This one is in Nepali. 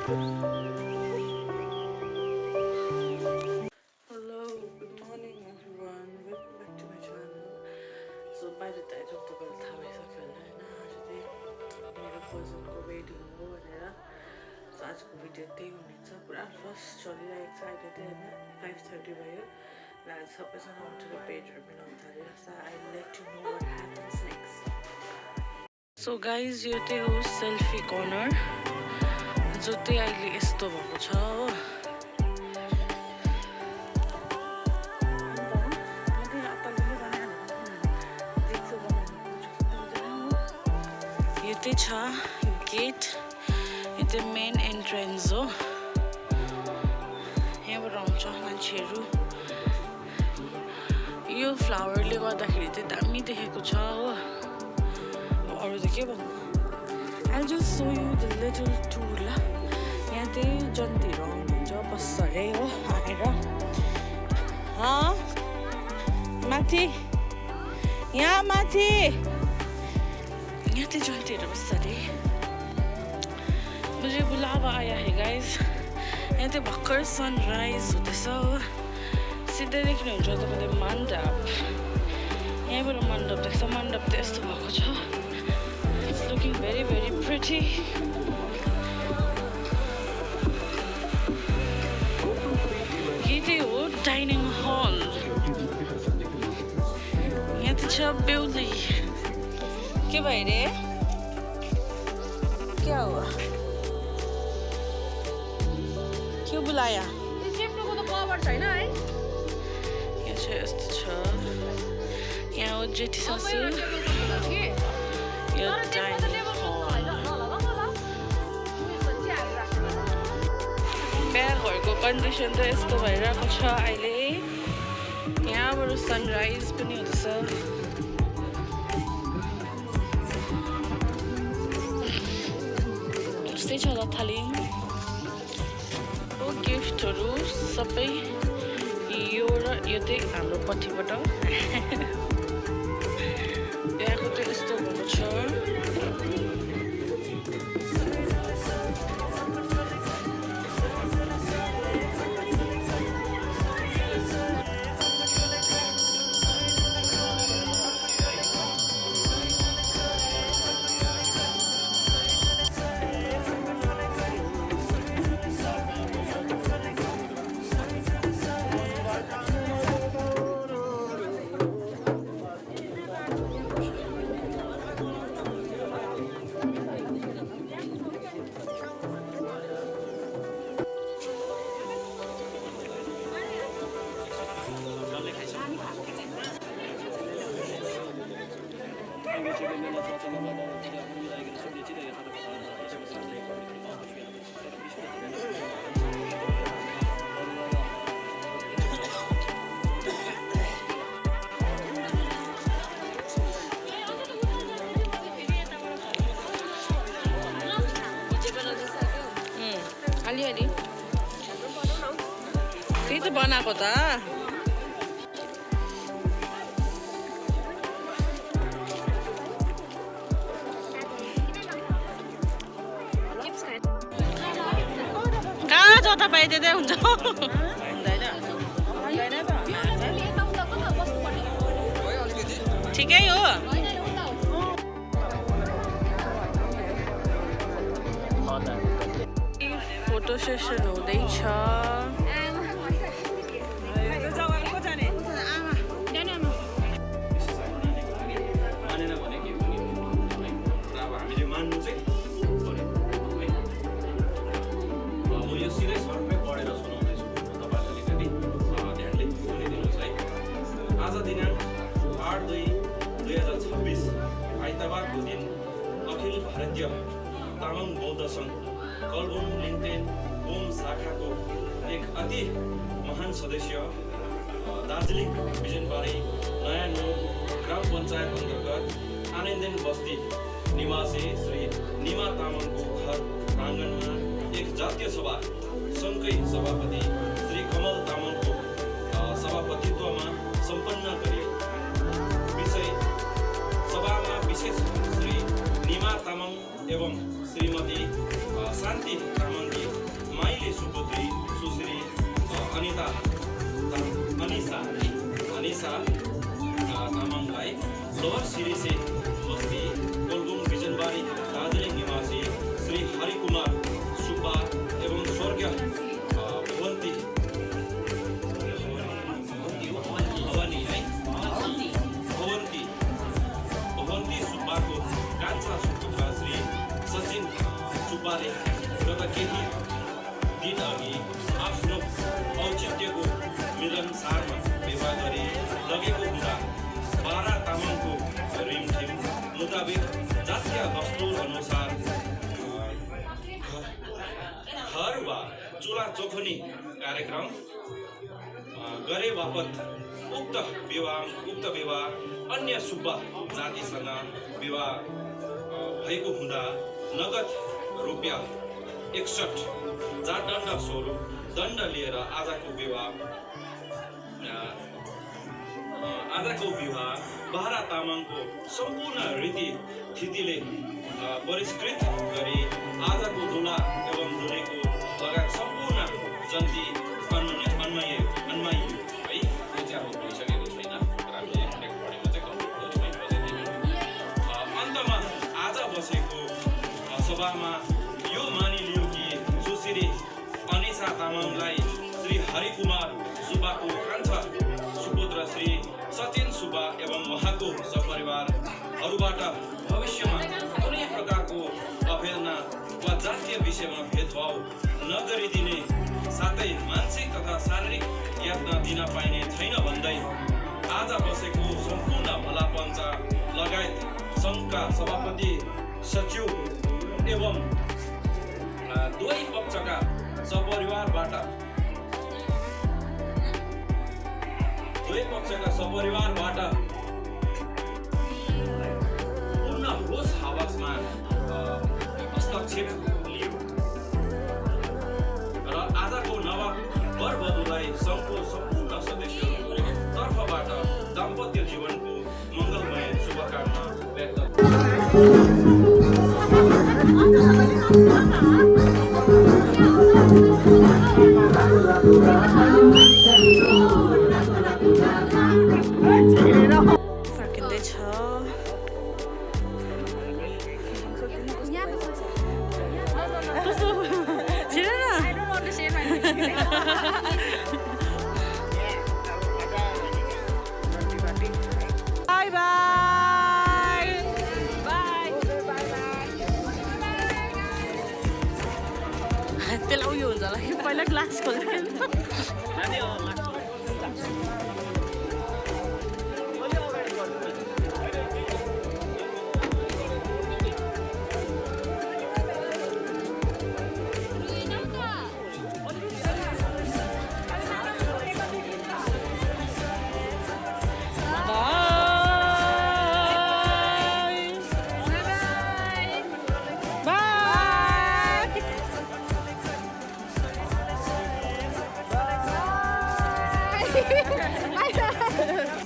Hello, good morning everyone. Welcome back to my channel. So by the title तपाईहरुले थाहा भइसक्यो होला हैन आज चाहिँ मेरो कजनको वेडिङ हो भनेर सो आजको भिडियो त्यही हुनेछ पुरा फर्स्ट चलिरहेको छ अहिले चाहिँ हैन 5:30 भयो र आज सबैजना उठेर पेजहरु मिलाउन थाल्यो so I let you know what happens next so guys यो चाहिँ हो सेल्फी कर्नर जो चाहिँ अहिले यस्तो भएको छ हो यो चाहिँ छ गेट यो चाहिँ मेन एन्ट्रेन्स हो यहाँबाट आउँछ मान्छेहरू यो फ्लावरले गर्दाखेरि चाहिँ दामी देखेको छ हो अरू त के भन्नु I'll just show you the little tour ल यहाँ चाहिँ जन्तीहरू आउनुहुन्छ बस्छ अरे हो आएर माथि यहाँ माथि यहाँ चाहिँ जन्तीहरू बस्छ अरे मुझे बुलावा आया है गाइज यहाँ चाहिँ भर्खर सनराइज हुँदैछ हो सिधै देख्नुहुन्छ तपाईँले मण्डप यहाँबाट मण्डप देख्छ मण्डप चाहिँ यस्तो भएको छ it's looking very very pretty यो चाहिँ हो डाइनिङ हल यहाँ चाहिँ छ बेहुली के भयो रे क्या हुआ क्यों बुलाया यहाँ चाहिँ यस्तो छ यहाँ हो जेठी ससुर यो डाइनिङ हल बिहाघरको कन्डिसन चाहिँ यस्तो भइरहेको छ अहिले यहाँबाट सनराइज पनि हुँदैछ यस्तै छ लथालिङ गिफ्टहरू सबै यो र यो चाहिँ हाम्रो पट्टिबाट बिहाको चाहिँ यस्तो भएको छ अलिअलि त्यही त बनाएको त कहाँ छ तपाईँ त्यतै हुन्छ ठिकै हो फोटो सेसन हुँदैछ आज दिनांक 8/2/2026 आइतबारको दिन अखिल भारतीय तामाङ बौद्ध सङ्घ कलबुङ लिङ्टेन ओम शाखाको एक अति महान सदस्य दार्जिलिङ बिजनबारी नयाँ न्यू ग्राम पञ्चायत अन्तर्गत आनन्देन बस्ती निवासी श्री निमा तामाङको घर प्राङ्गणमा एक जातीय सभा सङ्घकै सभापति श्री कमल तामाङको सभापतित्वमा सम्पन्न गरियो। सभामा विशेष श्री निमा तामाङ एवं श्रीमती शान्ति तामाङजी सुपुत्री सुश्री अनिसा तामाङलाई लोवर सिरिसे बस्ती कोलबुङ बिजनबारी दार्जिलिङ निवासी श्री हरिकुमार सुब्बा एवं स्वर्गीय भवन्ती सुब्बाको कान्छा सुपुत्र श्री सचिन सुब्बाले गत केही दिन अघि आफ्नो औचित्यको मिलनसारमा विवाह गरी लगेको हुँदा बारा तामाङको रिमझिम मुताबिक जातीय दस्तुर अनुसार घर वा चुला चोखनी कार्यक्रम गरे बापत उक्त विवाह अन्य सुब्बा जातिसँग विवाह भएको हुँदा नगद रुपियाँ 61,000 दण्ड स्वरूप दण्ड लिएर आजको विवाह बारा तामाङको सम्पूर्ण रीतिथितिले परिष्कृत गरी आजको दुला एवं दुलेको लगायत सम्पूर्ण जन्ती अन्मायी है यो चाहिँ अब भइसकेको छैन र हामीले रेकर्डिङमा चाहिँ कम्प्लिट गरिसकेको अन्तमा आज बसेको सभामा यो मानिलियो कि सुश्री अनिसा तामाङलाई श्री हरिकुमार सुब्बाको कान्छा सुपुत्र श्री सचिन सुब्बा एवं उहाँको सपरिवारहरूबाट भविष्यमा कुनै प्रकारको अवहेलना वा जातीय विषयमा भेदभाव नगरिदिने साथै मानसिक तथा शारीरिक यातना दिन पाइने छैन भन्दै आज बसेको सम्पूर्ण भला पञ्च लगायत सङ्घका सभापति सचिव एवं दुवै पक्षका सपरिवारबाट पूर्ण होस हवसमा हस्तक्षेप लियो र आजको नव वधुलाई सङ्घको सम्पूर्ण सदस्यहरूको तर्फबाट दाम्पत्य जीवनको मङ्गलमय शुभकामना व्यक्त फर्किँदैछ बाई बाई त्यसलाई उयो हुन्छ होला कि पहिला ग्लास खोल्दैन